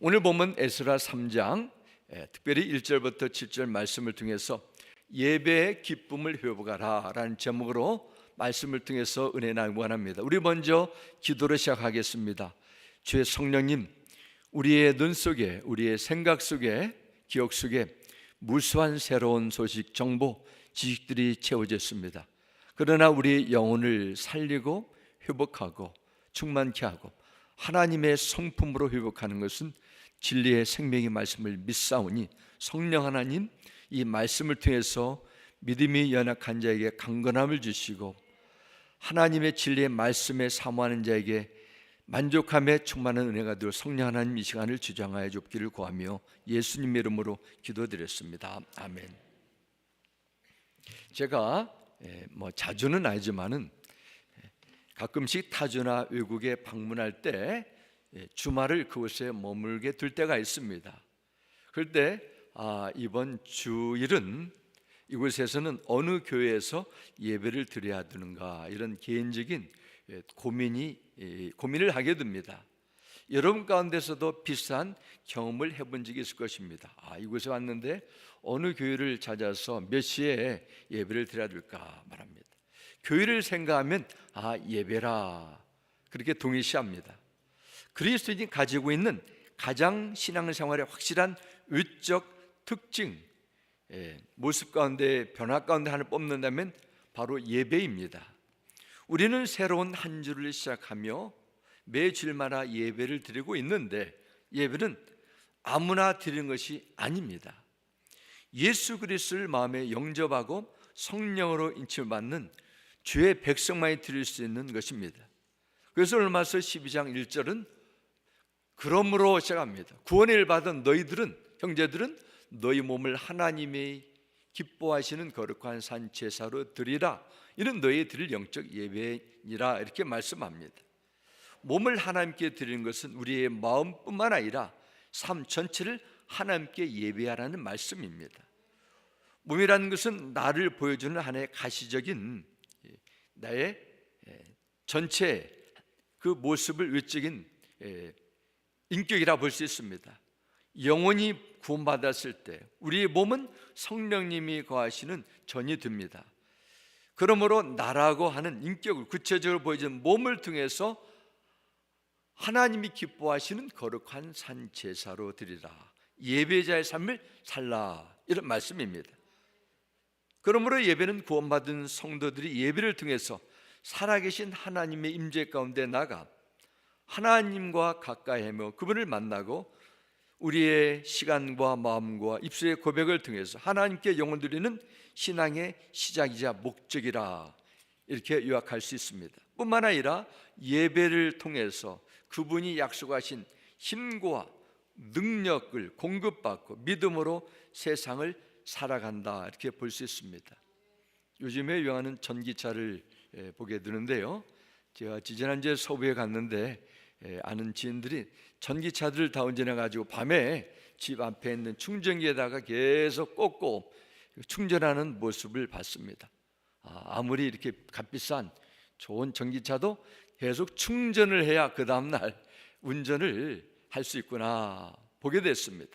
오늘 본문 에스라 3장 특별히 1절부터 7절 말씀을 통해서 예배의 기쁨을 회복하라 라는 제목으로 말씀을 통해서 은혜 나누고 합니다. 우리 먼저 기도로 시작하겠습니다. 주의 성령님, 우리의 눈 속에, 우리의 생각 속에, 기억 속에 무수한 새로운 소식, 정보, 지식들이 채워졌습니다. 그러나 우리 영혼을 살리고 회복하고 충만케 하고 하나님의 성품으로 회복하는 것은 진리의 생명의 말씀을 믿사오니 성령 하나님, 이 말씀을 통해서 믿음이 연약한 자에게 강건함을 주시고 하나님의 진리의 말씀에 사모하는 자에게 만족함에 충만한 은혜가 되어 성령 하나님 이 시간을 주장하여 줍기를 구하며 예수님 이름으로 기도드렸습니다. 아멘. 제가 자주는 아니지만은 가끔씩 타주나 외국에 방문할 때 주말을 그곳에 머물게 될 때가 있습니다. 그럴 때 이번 주일은 이곳에서는 어느 교회에서 예배를 드려야 되는가, 이런 개인적인 고민을 하게 됩니다. 여러분 가운데서도 비슷한 경험을 해본 적이 있을 것입니다. 이곳에 왔는데 어느 교회를 찾아서 몇 시에 예배를 드려야 될까 말합니다. 교회를 생각하면 예배라, 그렇게 동의시합니다. 그리스도인이 가지고 있는 가장 신앙생활의 확실한 외적 특징, 모습 가운데, 변화 가운데 하나를 뽑는다면 바로 예배입니다. 우리는 새로운 한 주를 시작하며 매 주일마다 예배를 드리고 있는데 예배는 아무나 드리는 것이 아닙니다. 예수 그리스도를 마음에 영접하고 성령으로 인침을 받는 주의 백성만이 드릴 수 있는 것입니다. 그래서 로마서 12장 1절은 그러므로 시작합니다. 구원의 일 받은 너희들은, 형제들은 너희 몸을 하나님의 기뻐하시는 거룩한 산 제사로 드리라. 이는 너희 드릴 영적 예배니라, 이렇게 말씀합니다. 몸을 하나님께 드리는 것은 우리의 마음뿐만 아니라 삶 전체를 하나님께 예배하라는 말씀입니다. 몸이라는 것은 나를 보여주는 하나의 가시적인 나의 전체 그 모습을 외적인 인격이라 볼 수 있습니다. 영혼이 구원받았을 때 우리의 몸은 성령님이 거하시는 전이 됩니다. 그러므로 나라고 하는 인격을 구체적으로 보여주는 몸을 통해서 하나님이 기뻐하시는 거룩한 산 제사로 드리라, 예배자의 삶을 살라, 이런 말씀입니다. 그러므로 예배는 구원받은 성도들이 예배를 통해서 살아계신 하나님의 임재 가운데 나가 하나님과 가까이 하며 그분을 만나고 우리의 시간과 마음과 입술의 고백을 통해서 하나님께 영혼 드리는 신앙의 시작이자 목적이라, 이렇게 요약할 수 있습니다. 뿐만 아니라 예배를 통해서 그분이 약속하신 힘과 능력을 공급받고 믿음으로 세상을 살아간다, 이렇게 볼 수 있습니다. 요즘에 유행하는 전기차를 보게 되는데요, 제가 지지난주에 서부에 갔는데 아는 지인들이 전기차들을 다 운전해가지고 밤에 집 앞에 있는 충전기에다가 계속 꽂고 충전하는 모습을 봤습니다. 아무리 이렇게 값비싼 좋은 전기차도 계속 충전을 해야 그 다음날 운전을 할 수 있구나 보게 됐습니다.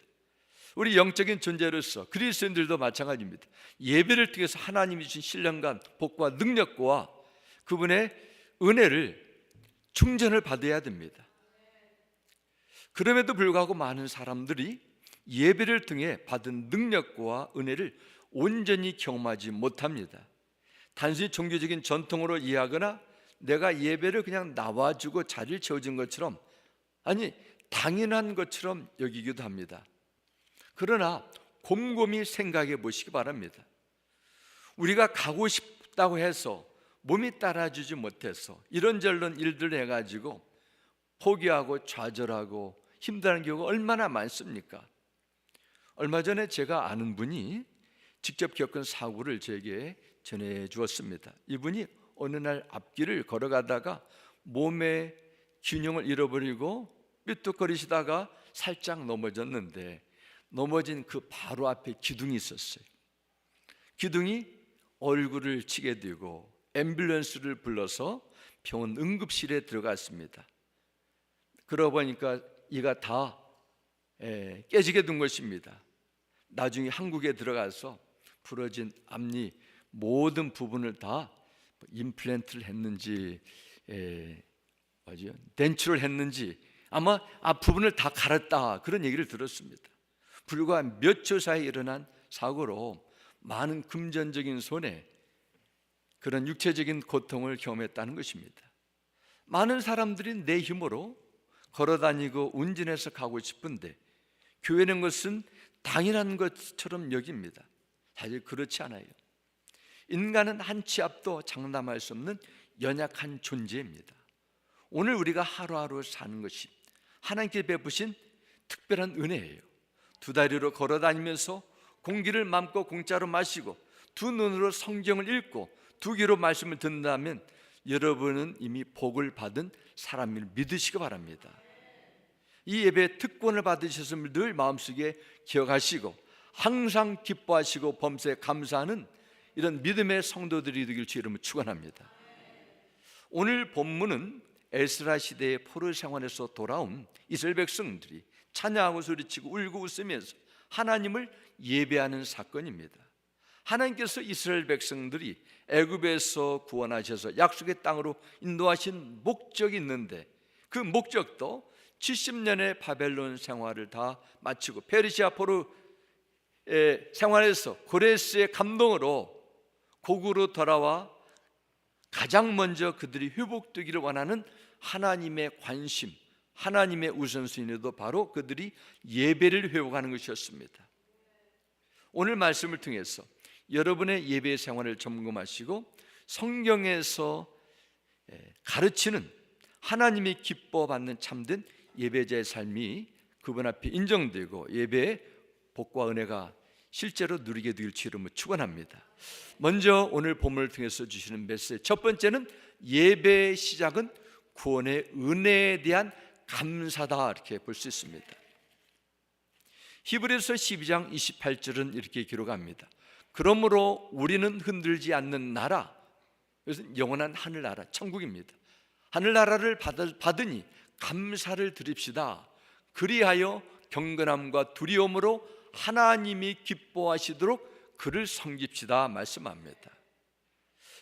우리 영적인 존재로서 그리스도인들도 마찬가지입니다. 예배를 통해서 하나님이 주신 신령과 복과 능력과 그분의 은혜를 충전을 받아야 됩니다. 그럼에도 불구하고 많은 사람들이 예배를 통해 받은 능력과 은혜를 온전히 경험하지 못합니다. 단순히 종교적인 전통으로 이해하거나 내가 예배를 그냥 나와주고 자리를 채워준 것처럼, 아니 당연한 것처럼 여기기도 합니다. 그러나 곰곰이 생각해 보시기 바랍니다. 우리가 가고 싶다고 해서 몸이 따라주지 못해서 이런저런 일들을 해가지고 포기하고 좌절하고 힘들어하는 경우가 얼마나 많습니까? 얼마 전에 제가 아는 분이 직접 겪은 사고를 제게 전해 주었습니다. 이분이 어느 날 앞길을 걸어가다가 몸의 균형을 잃어버리고 삐뚤거리시다가 살짝 넘어졌는데 넘어진 그 바로 앞에 기둥이 있었어요. 기둥이 얼굴을 치게 되고 앰뷸런스를 불러서 병원 응급실에 들어갔습니다. 그러고 보니까 이가 다 깨지게 된 것입니다. 나중에 한국에 들어가서 부러진 앞니 모든 부분을 다 임플란트를 했는지 덴추를 했는지 아마 앞부분을 다 갈았다, 그런 얘기를 들었습니다. 불과 몇 초 사이에 일어난 사고로 많은 금전적인 손해, 그런 육체적인 고통을 경험했다는 것입니다. 많은 사람들이 내 힘으로 걸어다니고 운전해서 가고 싶은데 교회는 것은 당연한 것처럼 여깁니다. 사실 그렇지 않아요. 인간은 한 치 앞도 장담할 수 없는 연약한 존재입니다. 오늘 우리가 하루하루 사는 것이 하나님께 베푸신 특별한 은혜예요. 두 다리로 걸어다니면서 공기를 마음껏 공짜로 마시고 두 눈으로 성경을 읽고 두 귀로 말씀을 듣는다면 여러분은 이미 복을 받은 사람을 믿으시기 바랍니다. 이 예배의 특권을 받으셨음을 늘 마음속에 기억하시고 항상 기뻐하시고 범사에 감사하는 이런 믿음의 성도들이 되길 주 이름으로 축원합니다. 오늘 본문은 에스라 시대의 포로 생활에서 돌아온 이스라엘 백성들이 찬양하고 소리치고 울고 웃으면서 하나님을 예배하는 사건입니다. 하나님께서 이스라엘 백성들이 애굽에서 구원하셔서 약속의 땅으로 인도하신 목적이 있는데 그 목적도 70년의 바벨론 생활을 다 마치고 페르시아 포로의 생활에서 고레스의 감동으로 고국으로 돌아와 가장 먼저 그들이 회복되기를 원하는 하나님의 관심, 하나님의 우선순위도 바로 그들이 예배를 회복하는 것이었습니다. 오늘 말씀을 통해서 여러분의 예배 생활을 점검하시고 성경에서 가르치는 하나님이 기뻐받는 참된 예배자의 삶이 그분 앞에 인정되고 예배의 복과 은혜가 실제로 누리게 되길 주 이름으로 축원합니다. 먼저 오늘 본문을 통해서 주시는 메시지, 첫 번째는 예배의 시작은 구원의 은혜에 대한 감사다, 이렇게 볼 수 있습니다. 히브리서 12장 28절은 이렇게 기록합니다. 그러므로 우리는 흔들지 않는 나라, 이것은 영원한 하늘나라, 천국입니다. 하늘나라를 받으니 감사를 드립시다. 그리하여 경건함과 두려움으로 하나님이 기뻐하시도록 그를 섬깁시다 말씀합니다.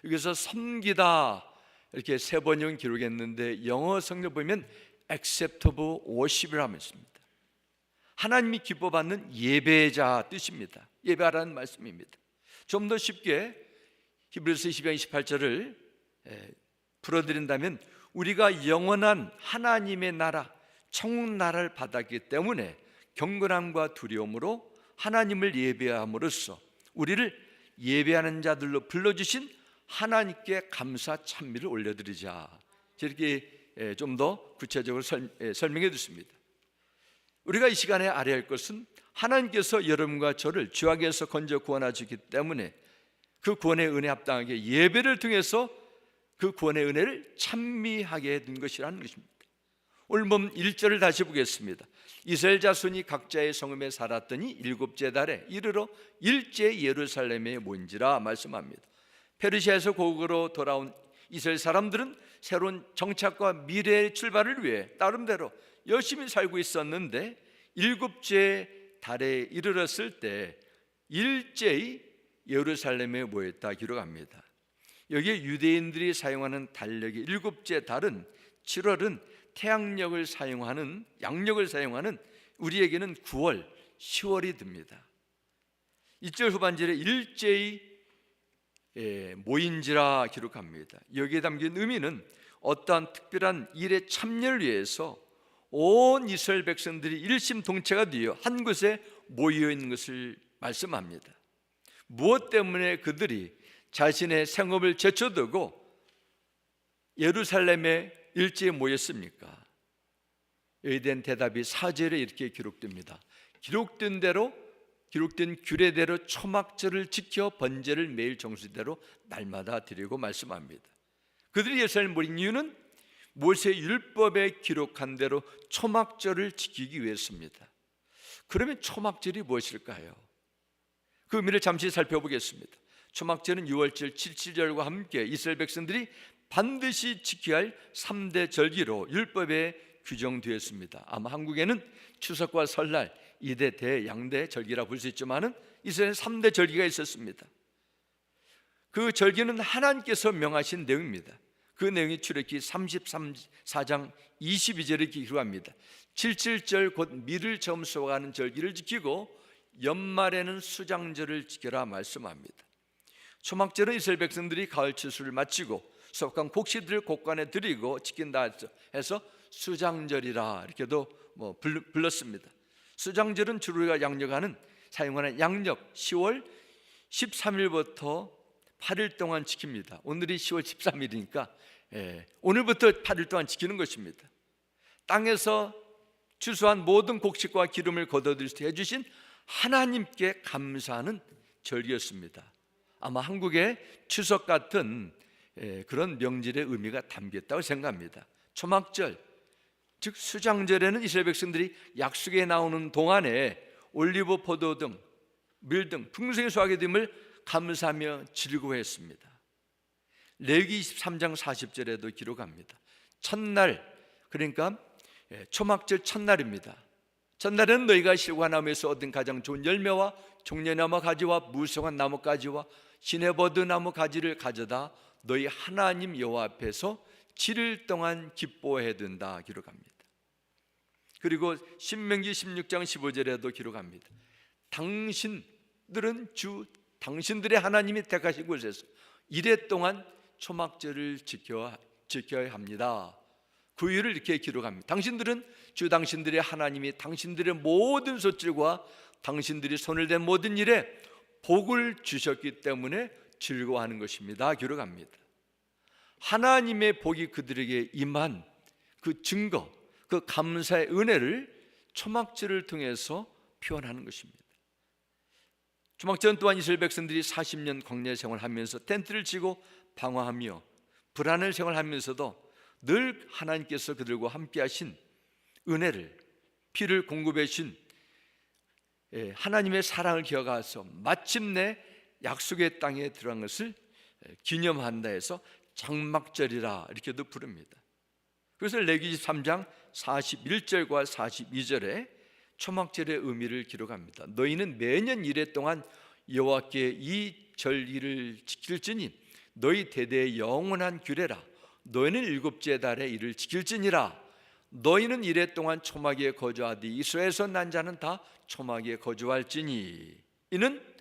여기서 섬기다 이렇게 세 번역은 기록했는데 영어 성경 보면 acceptable worship이라고 했습니다. 하나님이 기뻐받는 예배자 뜻입니다. 예배하라는 말씀입니다. 좀 더 쉽게 히브리서 12장 28절을 풀어드린다면 우리가 영원한 하나님의 나라, 천국 나라를 받았기 때문에 경건함과 두려움으로 하나님을 예배함으로써 우리를 예배하는 자들로 불러주신 하나님께 감사 찬미를 올려드리자, 이렇게 좀 더 구체적으로 설명해 줬습니다. 우리가 이 시간에 알아야 할 것은 하나님께서 여러분과 저를 죄악에서 건져 구원하셨기 때문에 그 구원의 은혜 합당하게 예배를 통해서 그 구원의 은혜를 찬미하게 된 것이라는 것입니다. 오늘 본 1절을 다시 보겠습니다. 이스라엘 자손이 각자의 성읍에 살았더니 7째 달에 이르러 일제 예루살렘에 모인지라 말씀합니다. 페르시아에서 고국으로 돌아온 이스라엘 사람들은 새로운 정착과 미래의 출발을 위해 나름대로 열심히 살고 있었는데 7째 달에 이르렀을 때 일제히 예루살렘에 모였다 기록합니다. 여기에 유대인들이 사용하는 달력의 7째 달은 7월은 태양력을 사용하는, 양력을 사용하는 우리에게는 9월, 10월이 됩니다. 1절 후반절에 일제히 모인지라 기록합니다. 여기에 담긴 의미는 어떠한 특별한 일에 참여를 위해서 온 이스라엘 백성들이 일심동체가 되어 한 곳에 모여 있는 것을 말씀합니다. 무엇 때문에 그들이 자신의 생업을 제쳐두고 예루살렘에 일제에 모였습니까? 여기에 대한 대답이 4절에 이렇게 기록됩니다. 기록된 규례대로 초막절을 지켜 번제를 매일 정수대로 날마다 드리고 말씀합니다. 그들이 예루살렘에 모인 이유는 모세 율법에 기록한 대로 초막절을 지키기 위해서입니다. 그러면 초막절이 무엇일까요? 그 의미를 잠시 살펴보겠습니다. 초막절은 6월절, 7.7절과 함께 이스라엘 백성들이 반드시 지켜야 할 3대 절기로 율법에 규정되었습니다. 아마 한국에는 추석과 설날 2대 대양대 절기라 볼 수 있지만은 이스라엘 3대 절기가 있었습니다. 그 절기는 하나님께서 명하신 내용입니다. 그 내용이 출애굽기 34장 22절에 이렇게 기록합니다. 77절 곧 밀을 처음 쏘아가는 절기를 지키고 연말에는 수장절을 지켜라 말씀합니다. 초막절은 이스라엘 백성들이 가을 추수를 마치고 수확한 곡식들을 곡간에 드리고 지킨다 해서 수장절이라 이렇게도 불렀습니다. 수장절은 주로 우리가 양력하는 사용하는 양력 10월 13일부터 8일 동안 지킵니다. 오늘이 10월 13일이니까 오늘부터 8일 동안 지키는 것입니다. 땅에서 추수한 모든 곡식과 기름을 거둬들일 수 해주신 하나님께 감사하는 절기였습니다. 아마 한국의 추석 같은 그런 명절의 의미가 담겼다고 생각합니다. 초막절, 즉 수장절에는 이스라엘 백성들이 약속에 나오는 동안에 올리브, 포도 등, 밀 등 풍성히 수확이 됨을 감사하며 즐거워했습니다. 레위기 23장 40절에도 기록합니다. 첫날, 그러니까 초막절 첫날입니다. 첫날에는 너희가 실과나무에서 얻은 가장 좋은 열매와 종려나무 가지와 무성한 나뭇가지와 시내버드 나무 가지를 가져다 너희 하나님 여호와 앞에서 7일 동안 기뻐해야 된다 기록합니다. 그리고 신명기 16장 15절에도 기록합니다. 당신들의 하나님이 택하신 곳에서 이래 동안 초막절을 지켜야 합니다. 그 이유를 이렇게 기록합니다. 당신들의 하나님이 당신들의 모든 소질과 당신들이 손을 댄 모든 일에 복을 주셨기 때문에 즐거워하는 것입니다 기록합니다. 하나님의 복이 그들에게 임한 그 증거, 그 감사의 은혜를 초막절을 통해서 표현하는 것입니다. 초막절 또한 이스라엘 백성들이 40년 광야 생활하면서 텐트를 치고 방황하며 불안을 생활하면서도 늘 하나님께서 그들과 함께 하신 은혜를, 피를 공급해 주신 하나님의 사랑을 기억하서 마침내 약속의 땅에 들어간 것을 기념한다 해서 장막절이라 이렇게도 부릅니다. 그래서 레위기 3장 41절과 42절에 초막절의 의미를 기록합니다. 너희는 매년 이래 동안 여호와께 이 절기를 지킬지니 너희 대대의 영원한 규례라. 너희는 일곱째 달에 이를 지킬지니라. 너희는 이래 동안 초막에 거주하되 이스라엘에서 난 자는 다 초막에 거주할지니 이는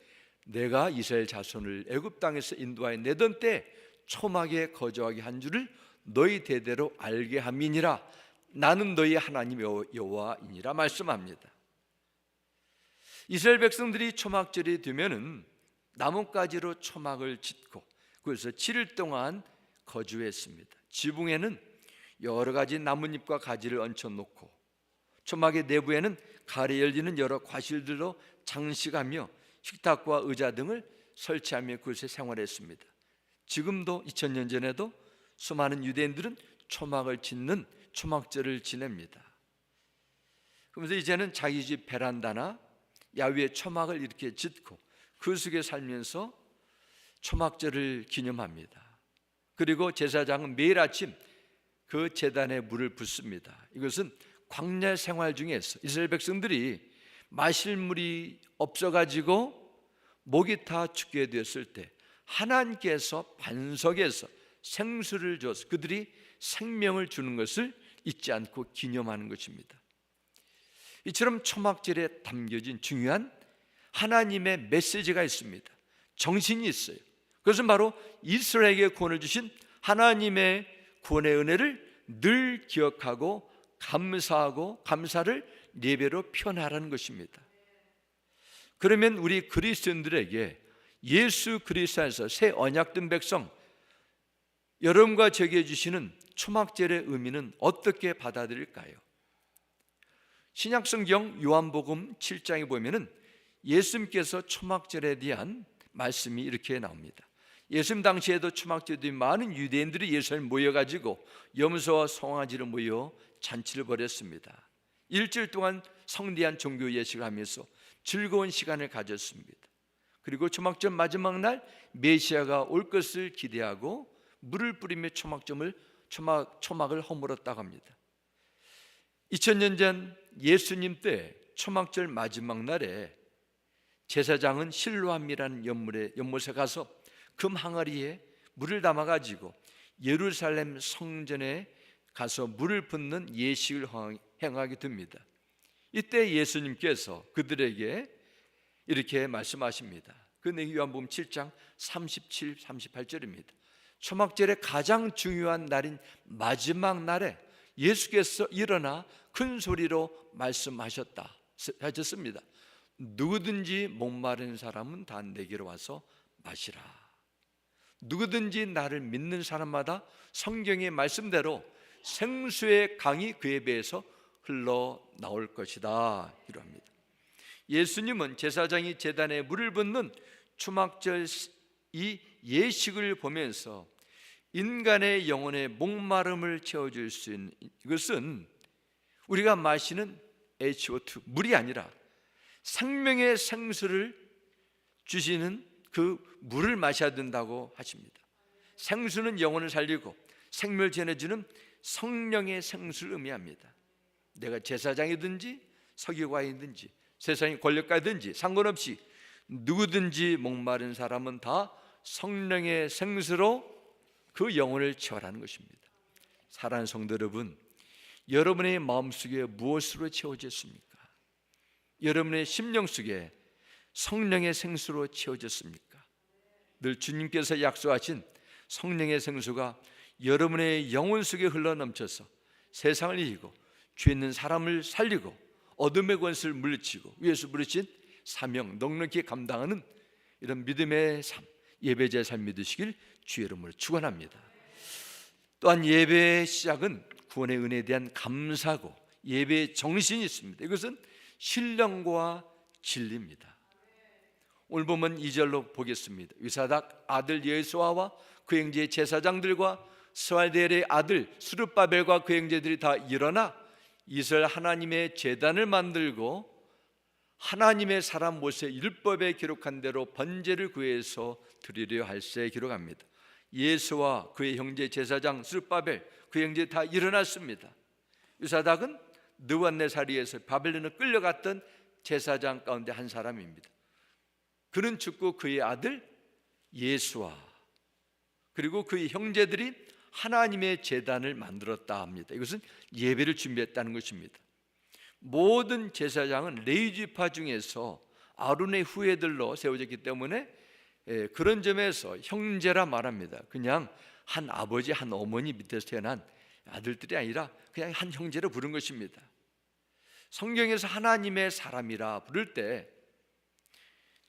내가 이스라엘 자손을 애굽 땅에서 인도하여 내던 때 초막에 거주하게 한 줄을 너희 대대로 알게 함이니라. 나는 너희 하나님 여호와이니라 말씀합니다. 이스라엘 백성들이 초막절이 되면은 나뭇가지로 초막을 짓고 그래서 7일 동안 거주했습니다. 지붕에는 여러 가지 나뭇잎과 가지를 얹혀놓고 초막의 내부에는 가을에 열리는 여러 과실들로 장식하며 식탁과 의자 등을 설치하며 그곳에 생활했습니다. 지금도 2000년 전에도 수많은 유대인들은 초막을 짓는 초막절을 지냅니다. 그러면서 이제는 자기 집 베란다나 야외에 초막을 이렇게 짓고 그 속에 살면서 초막절을 기념합니다. 그리고 제사장은 매일 아침 그 제단에 물을 붓습니다. 이것은 광야 생활 중에서 이스라엘 백성들이 마실 물이 없어가지고 목이 타 죽게 되었을 때 하나님께서 반석에서 생수를 줘서 그들이 생명을 주는 것을 잊지 않고 기념하는 것입니다. 이처럼 초막절에 담겨진 중요한 하나님의 메시지가 있습니다. 정신이 있어요. 그것은 바로 이스라엘에게 구원을 주신 하나님의 구원의 은혜를 늘 기억하고 감사하고 감사를 예배로 표현하라는 것입니다. 그러면 우리 그리스도인들에게 예수 그리스도 안에서 새 언약된 백성 여러분과 저에게 주시는 초막절의 의미는 어떻게 받아들일까요? 신약성경 요한복음 7장에 보면은 예수님께서 초막절에 대한 말씀이 이렇게 나옵니다. 예수님 당시에도 초막절에 많은 유대인들이 예수를 모여가지고 염소와 송아지를 모여 잔치를 벌였습니다. 일주일 동안 성대한 종교 예식을 하면서 즐거운 시간을 가졌습니다. 그리고 초막절 마지막 날 메시아가 올 것을 기대하고 물을 뿌리며 초막을 허물었다고 합니다. 2000년 전 예수님 때 초막절 마지막 날에 제사장은 실로암이라는 연못에 가서 금 항아리에 물을 담아가지고 예루살렘 성전에 가서 물을 붓는 예식을 행하게 됩니다. 이때 예수님께서 그들에게 이렇게 말씀하십니다. 그 요한복음 7장 37, 38절입니다. 초막절의 가장 중요한 날인 마지막 날에 예수께서 일어나 큰 소리로 하셨습니다. 누구든지 목마른 사람은 다 내게로 와서 마시라. 누구든지 나를 믿는 사람마다 성경의 말씀대로 생수의 강이 그의 배에서 흘러나올 것이다 이러합니다. 예수님은 제사장이 제단에 물을 붓는 초막절 이 예식을 보면서 인간의 영혼의 목마름을 채워줄 수 있는 이것은 우리가 마시는 H2O 물이 아니라 생명의 생수를 주시는 그 물을 마셔야 된다고 하십니다. 생수는 영혼을 살리고 생명을 전해주는 성령의 생수를 의미합니다. 내가 제사장이든지 서기관이든지 세상의 권력가든지 상관없이 누구든지 목마른 사람은 다 성령의 생수로 그 영혼을 채워라는 것입니다. 사랑하는 성도 여러분, 여러분의 마음속에 무엇으로 채워졌습니까? 여러분의 심령 속에 성령의 생수로 채워졌습니까? 늘 주님께서 약속하신 성령의 생수가 여러분의 영혼 속에 흘러넘쳐서 세상을 이기고 죄 있는 사람을 살리고 어둠의 권세를 물리치고 위에서 부르신 사명 넉넉히 감당하는 이런 믿음의 삶, 예배자의 삶이 되시길 주의 이름으로 축원합니다. 또한 예배의 시작은 구원의 은혜에 대한 감사고 예배의 정신이 있습니다. 이것은 신령과 진리입니다. 오늘 보면 2절로 보겠습니다. 위사닥 아들 여호수아와 그 형제 제사장들과 스알디엘의 아들 스룹바벨과 그 형제들이 다 일어나 이스라엘 하나님의 제단을 만들고 하나님의 사람 모세 율법에 기록한 대로 번제를 구해서 드리려 할세 기록합니다. 예수와 그의 형제 제사장 스룹바벨 그 형제 다 일어났습니다. 유사닥은 느부갓네살에서 바벨론에 끌려갔던 제사장 가운데 한 사람입니다. 그는 죽고 그의 아들 예수와 그리고 그의 형제들이 하나님의 제단을 만들었다 합니다. 이것은 예배를 준비했다는 것입니다. 모든 제사장은 레위지파 중에서 아론의 후예들로 세워졌기 때문에 그런 점에서 형제라 말합니다. 그냥 한 아버지 한 어머니 밑에서 태어난 아들들이 아니라 그냥 한 형제로 부른 것입니다. 성경에서 하나님의 사람이라 부를 때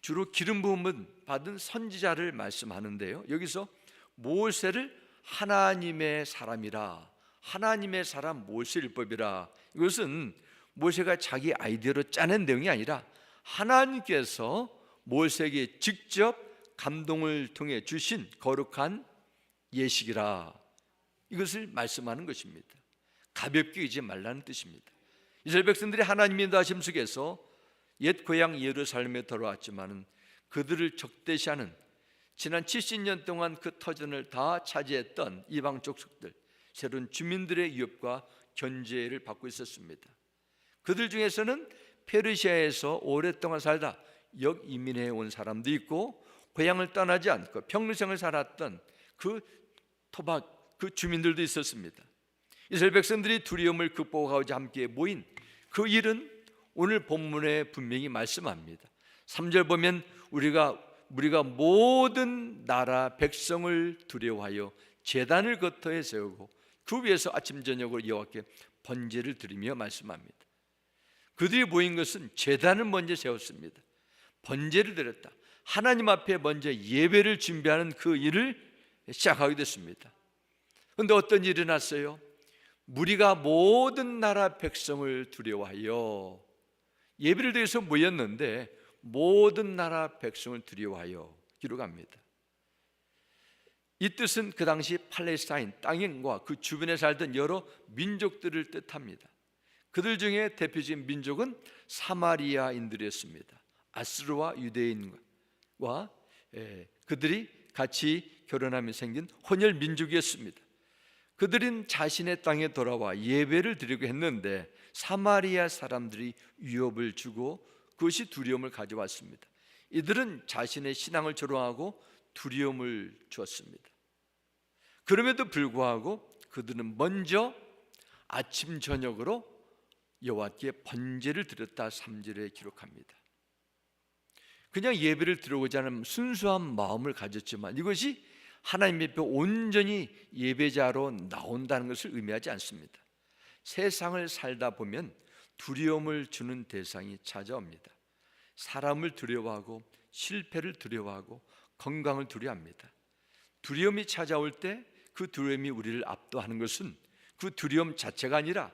주로 기름 부음을 받은 선지자를 말씀하는데요, 여기서 모세를 하나님의 사람이라, 하나님의 사람 모세율법이라, 이것은 모세가 자기 아이디어로 짜낸 내용이 아니라 하나님께서 모세에게 직접 감동을 통해 주신 거룩한 예식이라, 이것을 말씀하는 것입니다. 가볍게 여기지 말라는 뜻입니다. 이스라엘 백성들이 하나님의 인도하심 속에서 옛 고향 예루살렘에 돌아왔지만 그들을 적대시하는 지난 70년 동안 그 터전을 다 차지했던 이방 족속들, 새로운 주민들의 위협과 견제를 받고 있었습니다. 그들 중에서는 페르시아에서 오랫동안 살다 역이민해 온 사람도 있고 고향을 떠나지 않고 평생을 살았던 그 주민들도 있었습니다. 이스라엘 백성들이 두려움을 극복하고자 함께 모인 그 일은 오늘 본문에 분명히 말씀합니다. 3절 보면 우리가 모든 나라 백성을 두려워하여 제단을 거터에 세우고 그 위에서 아침 저녁으로 여호와께 번제를 드리며 말씀합니다. 그들이 모인 것은 제단을 먼저 세웠습니다. 번제를 드렸다. 하나님 앞에 먼저 예배를 준비하는 그 일을 시작하게 됐습니다. 그런데 어떤 일이 났어요? 무리가 모든 나라 백성을 두려워하여 예배를 드려서 모였는데 모든 나라 백성을 두려워하여 기록합니다. 이 뜻은 그 당시 팔레스타인 땅과 그 주변에 살던 여러 민족들을 뜻합니다. 그들 중에 대표적인 민족은 사마리아인들이었습니다. 아스르와 유대인과 그들이 같이 결혼하며 생긴 혼혈 민족이었습니다. 그들은 자신의 땅에 돌아와 예배를 드리고 했는데 사마리아 사람들이 위협을 주고 그것이 두려움을 가져왔습니다. 이들은 자신의 신앙을 조롱하고 두려움을 주었습니다. 그럼에도 불구하고 그들은 먼저 아침 저녁으로 여호와께 번제를 드렸다 3절에 기록합니다. 그냥 예배를 드리고자 하는 순수한 마음을 가졌지만 이것이 하나님 앞에 온전히 예배자로 나온다는 것을 의미하지 않습니다. 세상을 살다 보면 두려움을 주는 대상이 찾아옵니다. 사람을 두려워하고 실패를 두려워하고 건강을 두려워합니다. 두려움이 찾아올 때 그 두려움이 우리를 압도하는 것은 그 두려움 자체가 아니라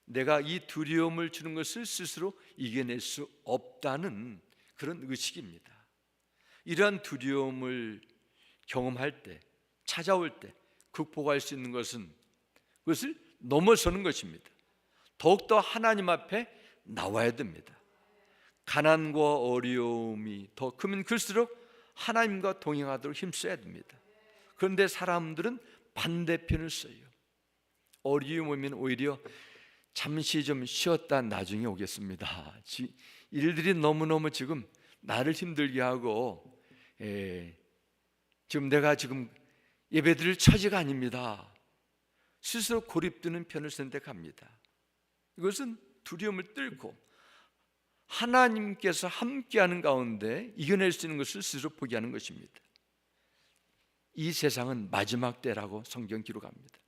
내가 이 두려움을 주는 것을 스스로 이겨낼 수 없다는 그런 의식입니다. 이러한 두려움을 경험할 때, 찾아올 때 극복할 수 있는 것은 그것을 넘어서는 것입니다. 더욱더 하나님 앞에 나와야 됩니다. 가난과 어려움이 더 크면 클수록 하나님과 동행하도록 힘써야 됩니다. 그런데 사람들은 반대편을 써요. 어려움 오면 오히려 잠시 좀 쉬었다 나중에 오겠습니다. 일들이 너무너무 지금 나를 힘들게 하고 지금 내가 지금 예배드릴 처지가 아닙니다. 스스로 고립되는 편을 선택합니다. 이것은 두려움을 뚫고 하나님께서 함께하는 가운데 이겨낼 수 있는 것을 스스로 포기하는 것입니다. 이 세상은 마지막 때라고 성경 기록합니다.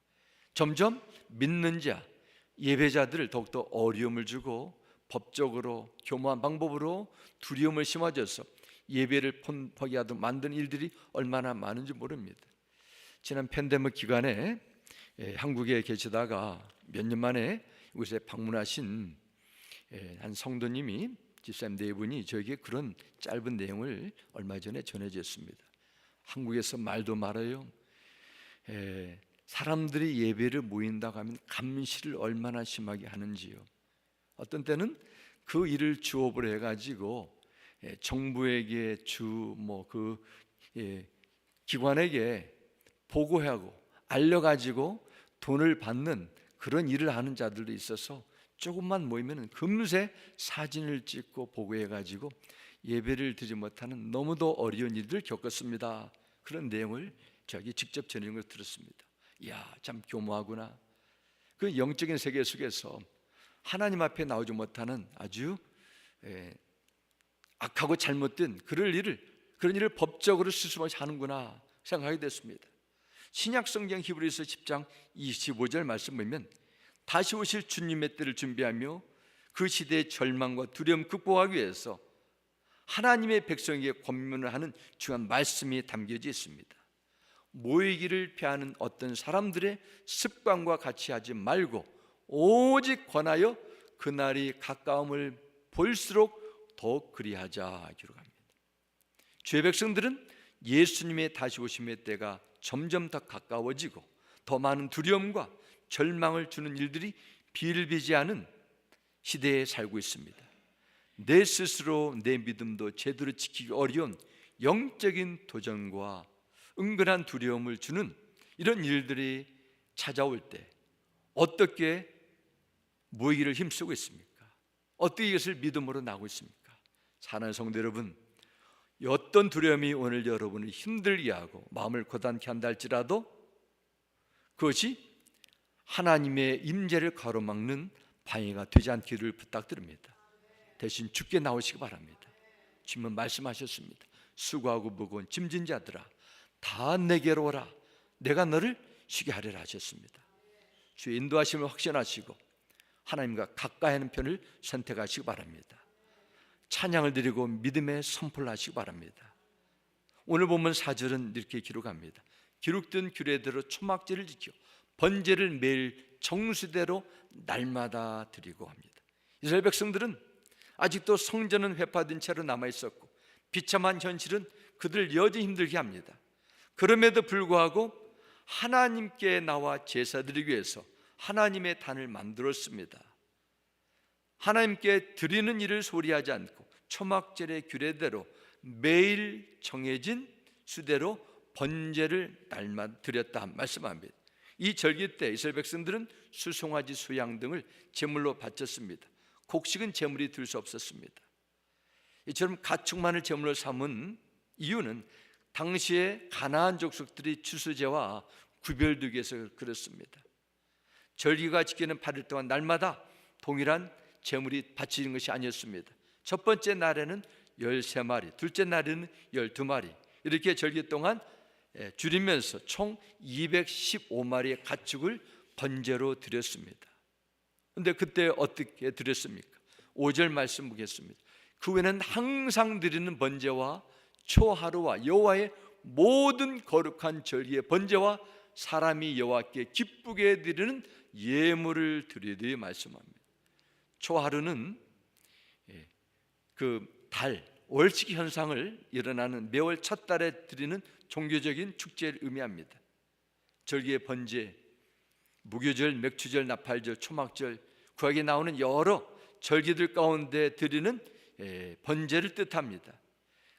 점점 믿는 자, 예배자들을 더욱더 어려움을 주고 법적으로 교묘한 방법으로 두려움을 심어줘서 예배를 포기하도록 만든 일들이 얼마나 많은지 모릅니다. 지난 팬데믹 기간에 한국에 계시다가 몇 년 만에 이곳에 방문하신 한 성도님이 집사님 네 분이 저에게 그런 짧은 내용을 얼마 전에 전해주셨습니다. 한국에서 말도 말아요. 사람들이 예배를 모인다고 하면 감시를 얼마나 심하게 하는지요. 어떤 때는 그 일을 주업으로 해가지고 정부에게 기관에게 보고하고 알려가지고 돈을 받는 그런 일을 하는 자들도 있어서 조금만 모이면 금세 사진을 찍고 보고해가지고 예배를 드리지 못하는 너무도 어려운 일들을 겪었습니다. 그런 내용을 저에게 직접 전하는 걸 들었습니다. 이야, 참 교묘하구나. 그 영적인 세계 속에서 하나님 앞에 나오지 못하는 아주 악하고 잘못된 그런 일을 법적으로 스스로 하는구나 생각하게 됐습니다. 신약 성경 히브리서 10장 25절 말씀 보면 다시 오실 주님의 때를 준비하며 그 시대의 절망과 두려움 극복하기 위해서 하나님의 백성에게 권면을 하는 중요한 말씀이 담겨져 있습니다. 모이기를 피하는 어떤 사람들의 습관과 같이 하지 말고 오직 권하여 그날이 가까움을 볼수록 더욱 그리하자 기록합니다. 주의 백성들은 예수님의 다시 오심의 때가 점점 더 가까워지고 더 많은 두려움과 절망을 주는 일들이 비일비재하는 시대에 살고 있습니다. 내 스스로 내 믿음도 제대로 지키기 어려운 영적인 도전과 은근한 두려움을 주는 이런 일들이 찾아올 때 어떻게 모이기를 힘쓰고 있습니까? 어떻게 이것을 믿음으로 나오고 있습니까? 사랑하는 성도 여러분, 어떤 두려움이 오늘 여러분을 힘들게 하고 마음을 고단케 한다 할지라도 그것이 하나님의 임재를 가로막는 방해가 되지 않기를 부탁드립니다. 대신 주께 나오시기 바랍니다. 주님은 말씀하셨습니다. 수고하고 무거운 짐진 자들아 다 내게로 오라. 내가 너를 쉬게 하리라 하셨습니다. 주의 인도하심을 확신하시고 하나님과 가까이 하는 편을 선택하시기 바랍니다. 찬양을 드리고 믿음의 선포를 하시기 바랍니다. 오늘 본문 4절은 이렇게 기록합니다. 기록된 규례대로 초막제를 지켜 번제를 매일 정수대로 날마다 드리고 합니다. 이스라엘 백성들은 아직도 성전은 회파된 채로 남아있었고 비참한 현실은 그들을 여전히 힘들게 합니다. 그럼에도 불구하고 하나님께 나와 제사 드리기 위해서 하나님의 단을 만들었습니다. 하나님께 드리는 일을 소리하지 않고 초막절의 규례대로 매일 정해진 수대로 번제를 날마다 드렸다 말씀합니다. 이 절기 때 이스라엘 백성들은 수송아지, 수양 등을 제물로 바쳤습니다. 곡식은 제물이 들 수 없었습니다. 이처럼 가축만을 제물로 삼은 이유는 당시에 가나안 족속들이 추수제와 구별되기 위해서 그렇습니다. 절기가 지키는 8일 동안 날마다 동일한 제물이 바치는 것이 아니었습니다. 첫 번째 날에는 13마리, 둘째 날에는 12마리, 이렇게 절기 동안 줄이면서 총 215마리의 가축을 번제로 드렸습니다. 그런데 그때 어떻게 드렸습니까? 5절 말씀 보겠습니다. 그 후에는 항상 드리는 번제와 초하루와 여호와의 모든 거룩한 절기의 번제와 사람이 여호와께 기쁘게 드리는 예물을 드리되 말씀합니다. 초하루는 그 달, 월식 현상을 일어나는 매월 첫 달에 드리는 종교적인 축제를 의미합니다. 절기의 번제, 무교절, 맥추절, 나팔절, 초막절, 구약에 나오는 여러 절기들 가운데 드리는 번제를 뜻합니다.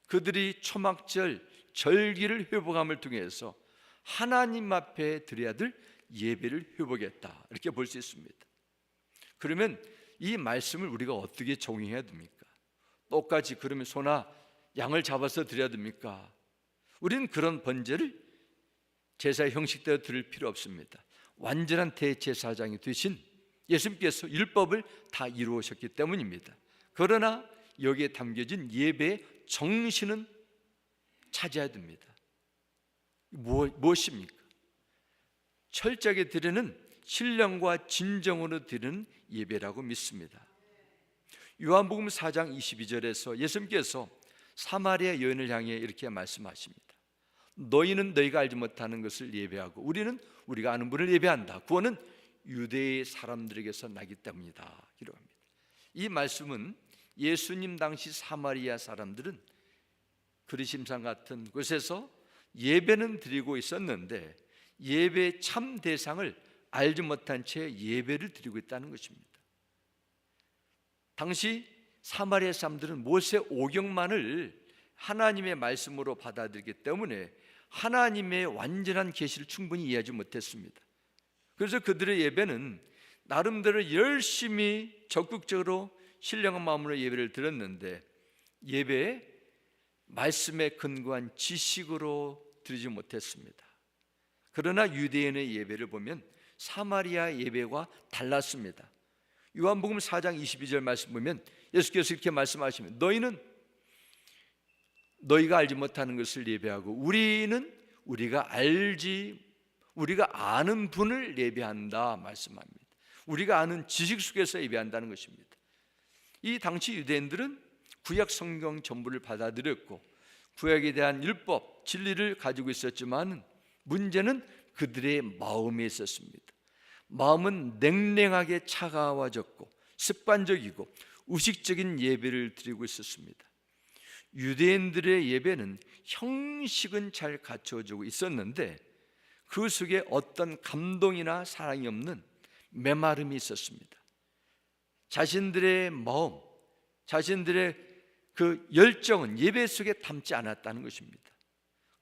그들이 초막절, 절기를 회복함을 통해서 하나님 앞에 드려야 될 예배를 회복했다, 이렇게 볼 수 있습니다. 그러면 이 말씀을 우리가 어떻게 적용해야 됩니까? 똑같이 그러면 소나 양을 잡아서 드려야 됩니까? 우리는 그런 번제를 제사의 형식대로 드릴 필요 없습니다. 완전한 대제사장이 되신 예수님께서 율법을 다 이루으셨기 때문입니다. 그러나 여기에 담겨진 예배의 정신은 찾아야 됩니다. 무엇입니까? 철저하게 드리는 신령과 진정으로 드리는 예배라고 믿습니다. 요한복음 4장 22절에서 예수님께서 사마리아 여인을 향해 이렇게 말씀하십니다. 너희는 너희가 알지 못하는 것을 예배하고 우리는 우리가 아는 분을 예배한다. 구원은 유대의 사람들에게서 나기 때문이다, 기록합니다. 이 말씀은 예수님 당시 사마리아 사람들은 그리심산 같은 곳에서 예배는 드리고 있었는데 예배의 참 대상을 알지 못한 채 예배를 드리고 있다는 것입니다. 당시 사마리아 사람들은 모세 오경만을 하나님의 말씀으로 받아들이기 때문에 하나님의 완전한 계시를 충분히 이해하지 못했습니다. 그래서 그들의 예배는 나름대로 열심히 적극적으로 신령한 마음으로 예배를 드렸는데 예배에 말씀에 근거한 지식으로 드리지 못했습니다. 그러나 유대인의 예배를 보면 사마리아 예배와 달랐습니다. 요한복음 4장 22절 말씀 보면 예수께서 이렇게 말씀하시면 너희는 너희가 알지 못하는 것을 예배하고 우리는 우리가 아는 분을 예배한다 말씀합니다. 우리가 아는 지식 속에서 예배한다는 것입니다. 이 당시 유대인들은 구약 성경 전부를 받아들였고 구약에 대한 율법, 진리를 가지고 있었지만 문제는 그들의 마음에 있었습니다. 마음은 냉랭하게 차가워졌고 습관적이고 의식적인 예배를 드리고 있었습니다. 유대인들의 예배는 형식은 잘 갖춰지고 있었는데 그 속에 어떤 감동이나 사랑이 없는 메마름이 있었습니다. 자신들의 마음, 자신들의 그 열정은 예배 속에 담지 않았다는 것입니다.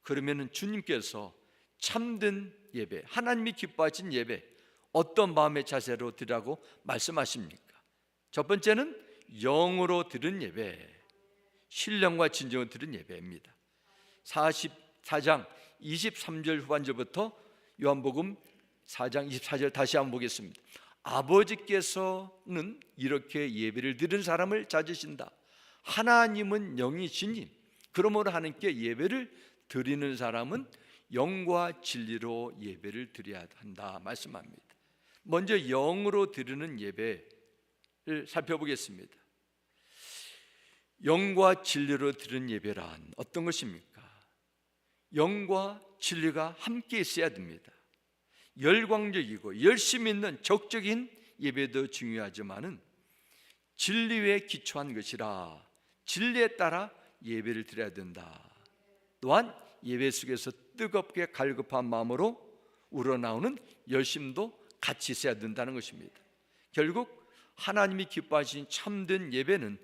그러면 주님께서 참된 예배, 하나님이 기뻐하신 예배, 어떤 마음의 자세로 드리라고 말씀하십니까? 첫 번째는 영으로 드린 예배, 신령과 진정으로 드린 예배입니다. 44장 23절 후반절부터 요한복음 4장 24절 다시 한번 보겠습니다. 아버지께서는 이렇게 예배를 드리는 사람을 찾으신다. 하나님은 영이시니 그러므로 하나님께 예배를 드리는 사람은 영과 진리로 예배를 드려야 한다 말씀합니다. 먼저 영으로 드리는 예배를 살펴보겠습니다. 영과 진리로 드리는 예배란 어떤 것입니까? 영과 진리가 함께 있어야 됩니다. 열광적이고 열심 있는 적적인 예배도 중요하지만은 진리에 기초한 것이라 진리에 따라 예배를 드려야 된다. 또한 예배 속에서 뜨겁게 갈급한 마음으로 우러나오는 열심도 같이 있어야 된다는 것입니다. 결국 하나님이 기뻐하신 참된 예배는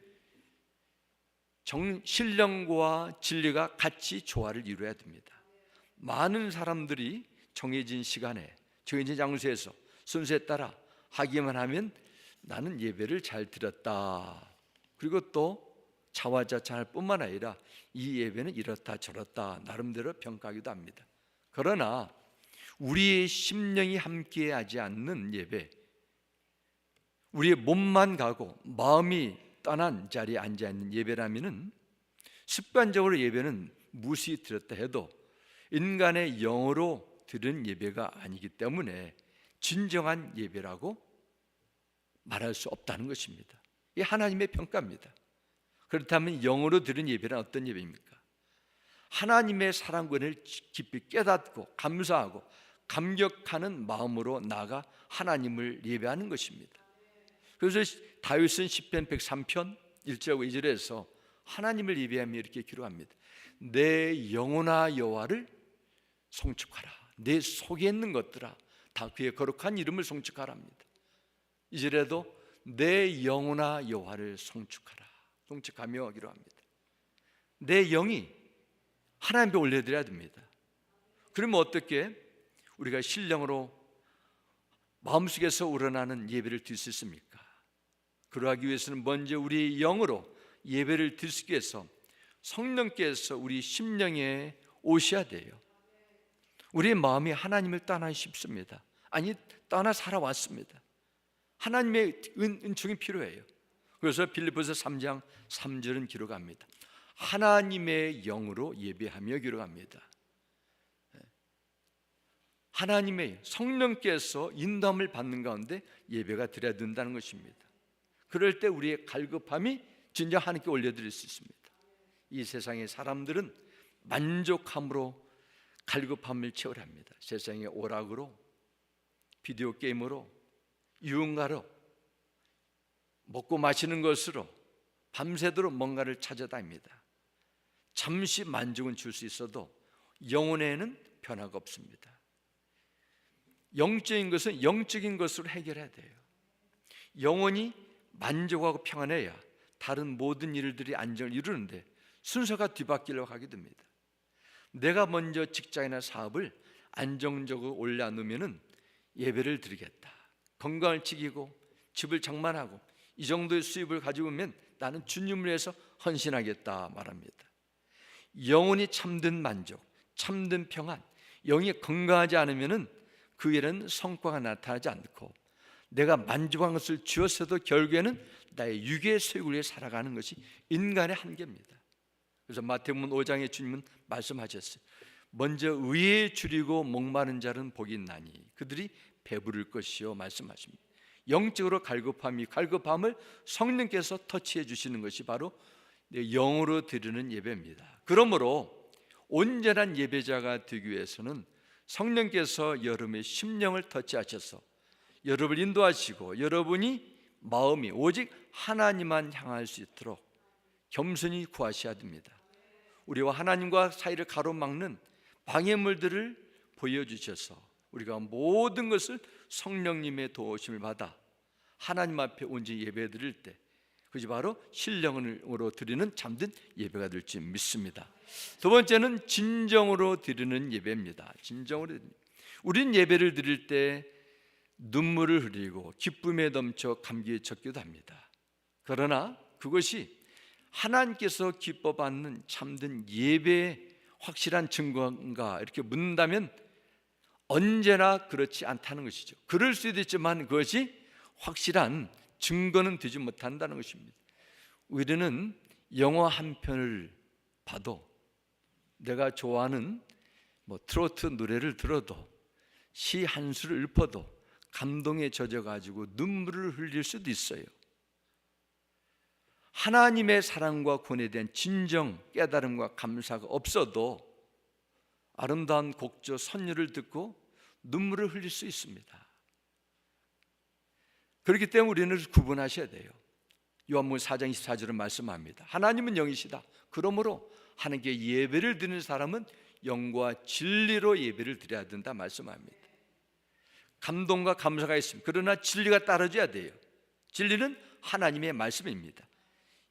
신령과 진리가 같이 조화를 이루어야 됩니다. 많은 사람들이 정해진 시간에 정해진 장소에서 순서에 따라 하기만 하면 나는 예배를 잘 드렸다. 그리고 또 자화자찬할 뿐만 아니라 이 예배는 이렇다 저렇다 나름대로 평가하기도 합니다. 그러나 우리의 심령이 함께하지 않는 예배, 우리의 몸만 가고 마음이 떠난 자리에 앉아있는 예배라면은 습관적으로 예배는 무시 드렸다 해도 인간의 영으로 드린 예배가 아니기 때문에 진정한 예배라고 말할 수 없다는 것입니다. 이 하나님의 평가입니다. 그렇다면 영으로 드린 예배는 어떤 예배입니까? 하나님의 사랑권을 깊이 깨닫고 감사하고 감격하는 마음으로 나아가 하나님을 예배하는 것입니다. 그래서 다윗은 시편 103편 1절과 2절에서 하나님을 예배하며 이렇게 기록합니다. 내 영혼아 여호와를 송축하라. 내 속에 있는 것들아 다 그의 거룩한 이름을 송축하랍니다. 2절에도 내 영혼아 여호와를 송축하라. 송축하며 기록합니다. 내 영이 하나님 앞에 올려드려야 됩니다. 그러면 어떻게 우리가 신령으로 마음속에서 우러나는 예배를 드릴 수 있습니까? 그러하기 위해서는 먼저 우리 영으로 예배를 드릴 수 있기 위해서 성령께서 우리 심령에 오셔야 돼요. 우리의 마음이 하나님을 떠나기 쉽습니다. 아니 떠나 살아왔습니다. 하나님의 은총이 필요해요. 그래서 빌립보서 3장 3절은 기록합니다. 하나님의 영으로 예배하며 기록합니다. 하나님의 성령께서 인도함을 받는 가운데 예배가 드려야 된다는 것입니다. 그럴 때 우리의 갈급함이 진정 하나님께 올려드릴 수 있습니다. 이 세상의 사람들은 만족함으로 갈급함을 채우랍니다. 세상의 오락으로, 비디오 게임으로, 유흥가로, 먹고 마시는 것으로 밤새도록 뭔가를 찾아다닙니다. 잠시 만족은 줄 수 있어도 영혼에는 변화가 없습니다. 영적인 것은 영적인 것으로 해결해야 돼요. 영혼이 만족하고 평안해야 다른 모든 일들이 안정을 이루는데 순서가 뒤바뀌려고 하게 됩니다. 내가 먼저 직장이나 사업을 안정적으로 올려놓으면 예배를 드리겠다, 건강을 지키고 집을 장만하고 이 정도의 수입을 가지고 오면 나는 주님을 위해서 헌신하겠다 말합니다. 영혼이 참된 만족, 참된 평안, 영이 건강하지 않으면 그 일은 성과가 나타나지 않고 내가 만족한 것을 주었어도 결국에는 나의 육의 소욕을 위해 살아가는 것이 인간의 한계입니다. 그래서 마태복음 5장에 주님은 말씀하셨어요. 먼저 의에 줄이고 목마른 자는 복이 있나니 그들이 배부를 것이요 말씀하십니다. 영적으로 갈급함을 성령께서 터치해 주시는 것이 바로 영으로 드리는 예배입니다. 그러므로 온전한 예배자가 되기 위해서는 성령께서 여러분의 심령을 터치하셔서 여러분을 인도하시고 여러분이 마음이 오직 하나님만 향할 수 있도록 겸손히 구하셔야 됩니다. 우리와 하나님과 사이를 가로막는 방해물들을 보여주셔서 우리가 모든 것을 성령님의 도우심을 받아 하나님 앞에 온전히 예배 드릴 때 그것이 바로 신령으로 드리는 참된 예배가 될 줄 믿습니다. 두 번째는 진정으로 드리는 예배입니다. 진정으로 우린 예배를 드릴 때 눈물을 흘리고 기쁨에 넘쳐 감기에 젖기도 합니다. 그러나 그것이 하나님께서 기뻐 받는 참된 예배의 확실한 증거인가 이렇게 묻는다면 언제나 그렇지 않다는 것이죠. 그럴 수도 있지만 그것이 확실한 증거는 되지 못한다는 것입니다. 우리는 영화 한 편을 봐도 내가 좋아하는 트로트 노래를 들어도 시 한 수를 읊어도 감동에 젖어가지고 눈물을 흘릴 수도 있어요. 하나님의 사랑과 구원에 대한 진정 깨달음과 감사가 없어도 아름다운 곡조 선율을 듣고 눈물을 흘릴 수 있습니다. 그렇기 때문에 우리는 구분하셔야 돼요. 요한복음 4장 24절은 말씀합니다. 하나님은 영이시다. 그러므로 하나님께 예배를 드리는 사람은 영과 진리로 예배를 드려야 된다 말씀합니다. 감동과 감사가 있습니다. 그러나 진리가 따라줘야 돼요. 진리는 하나님의 말씀입니다.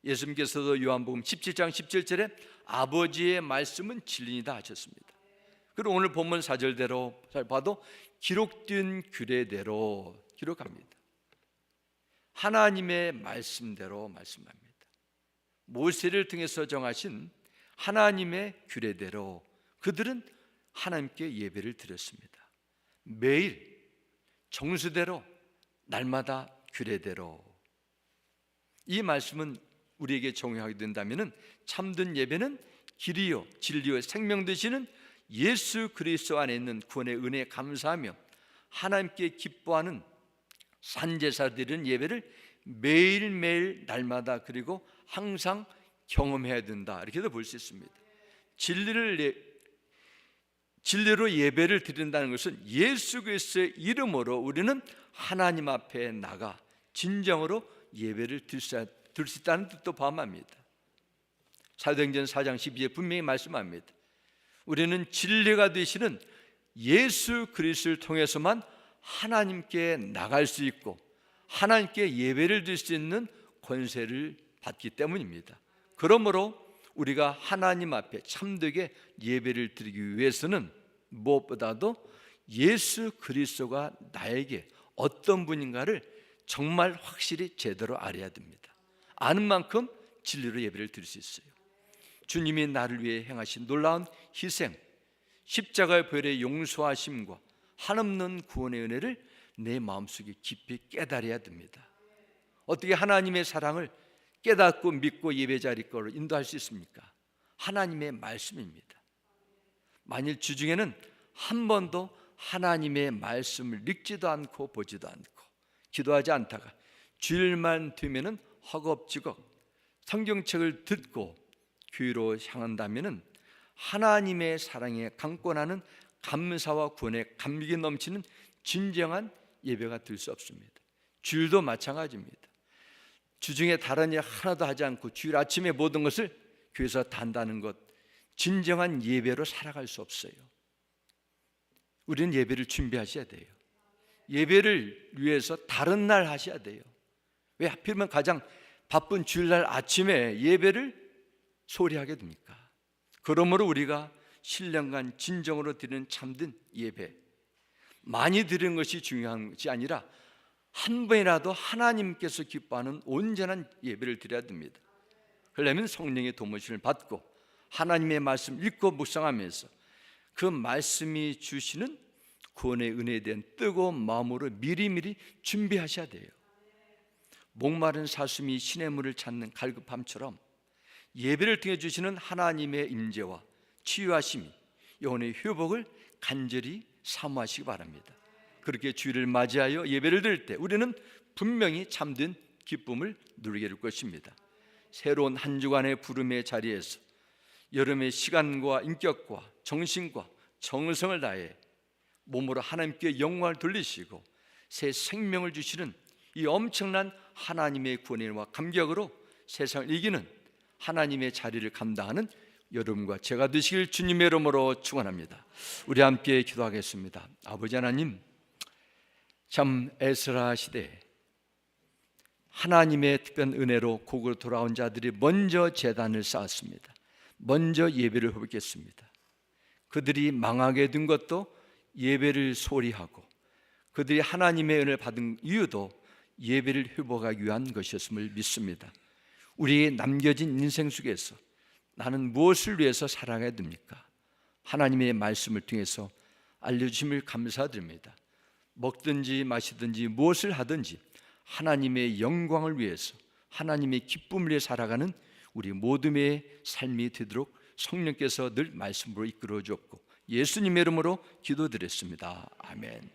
예수님께서도 요한복음 17장 17절에 아버지의 말씀은 진리이다 하셨습니다. 그리고 오늘 본문 4절대로 잘 봐도 기록된 규례대로 기록합니다. 하나님의 말씀대로 말씀합니다. 모세를 통해서 정하신 하나님의 규례대로 그들은 하나님께 예배를 드렸습니다. 매일 정수대로, 날마다 규례대로. 이 말씀은 우리에게 적용하게 된다면 참된 예배는 길이요 진리요 생명 되시는 예수 그리스도 안에 있는 구원의 은혜에 감사하며 하나님께 기뻐하는 산제사 드리는 예배를 매일매일 날마다 그리고 항상 경험해야 된다, 이렇게도 볼 수 있습니다. 진리로 예배를 드린다는 것은 예수 그리스도의 이름으로 우리는 하나님 앞에 나가 진정으로 예배를 드릴 수 있다는 뜻도 포함합니다. 사도행전 4장 12절 분명히 말씀합니다. 우리는 진리가 되시는 예수 그리스도를 통해서만 하나님께 나갈 수 있고 하나님께 예배를 드릴 수 있는 권세를 받기 때문입니다. 그러므로 우리가 하나님 앞에 참되게 예배를 드리기 위해서는 무엇보다도 예수 그리스도가 나에게 어떤 분인가를 정말 확실히 제대로 알아야 됩니다. 아는 만큼 진리로 예배를 드릴 수 있어요. 주님이 나를 위해 행하신 놀라운 희생, 십자가의 보혈의 용서하심과 한없는 구원의 은혜를 내 마음속에 깊이 깨달아야 됩니다. 어떻게 하나님의 사랑을 깨닫고 믿고 예배 자리로 인도할 수 있습니까? 하나님의 말씀입니다. 만일 주중에는 한 번도 하나님의 말씀을 읽지도 않고 보지도 않고 기도하지 않다가 주일만 되면은 허겁지겁 성경책을 듣고 교회로 향한다면은 하나님의 사랑에 강권하는 감사와 구원의 감격이 넘치는 진정한 예배가 될 수 없습니다. 주일도 마찬가지입니다. 주중에 다른 일 하나도 하지 않고 주일 아침에 모든 것을 교회에서 다 한다는 것, 진정한 예배로 살아갈 수 없어요. 우리는 예배를 준비하셔야 돼요. 예배를 위해서 다른 날 하셔야 돼요. 왜 하필이면 가장 바쁜 주일날 아침에 예배를 소홀히 하게 됩니까? 그러므로 우리가 신령간 진정으로 드리는 참된 예배, 많이 드리는 것이 중요한 것이 아니라 한 번이라도 하나님께서 기뻐하는 온전한 예배를 드려야 됩니다. 그러려면 성령의 도우심을 받고 하나님의 말씀 읽고 묵상하면서 그 말씀이 주시는 구원의 은혜에 대한 뜨거운 마음으로 미리미리 준비하셔야 돼요. 목마른 사슴이 시냇물을 찾는 갈급함처럼 예배를 통해 주시는 하나님의 임재와 치유하심이 영혼의 회복을 간절히 사모하시기 바랍니다. 그렇게 주일을 맞이하여 예배를 드릴 때 우리는 분명히 참된 기쁨을 누리게 될 것입니다. 새로운 한 주간의 부름의 자리에서 여름의 시간과 인격과 정신과 정성을 다해 몸으로 하나님께 영광을 돌리시고 새 생명을 주시는 이 엄청난 하나님의 구원과 감격으로 세상을 이기는 하나님의 자리를 감당하는 여러분과 제가 되시길 주님의 이름으로 축원합니다. 우리 함께 기도하겠습니다. 아버지 하나님, 참 에스라 시대에 하나님의 특별한 은혜로 고국으로 돌아온 자들이 먼저 제단을 쌓았습니다. 먼저 예배를 회복했습니다. 그들이 망하게 된 것도 예배를 소홀히 하고 그들이 하나님의 은혜를 받은 이유도 예배를 회복하기 위한 것이었음을 믿습니다. 우리의 남겨진 인생 속에서 나는 무엇을 위해서 살아가야 됩니까? 하나님의 말씀을 통해서 알려주심을 감사드립니다. 먹든지 마시든지 무엇을 하든지 하나님의 영광을 위해서 하나님의 기쁨을 위해 살아가는 우리 모두의 삶이 되도록 성령께서 늘 말씀으로 이끌어 주옵고 예수님의 이름으로 기도드렸습니다. 아멘.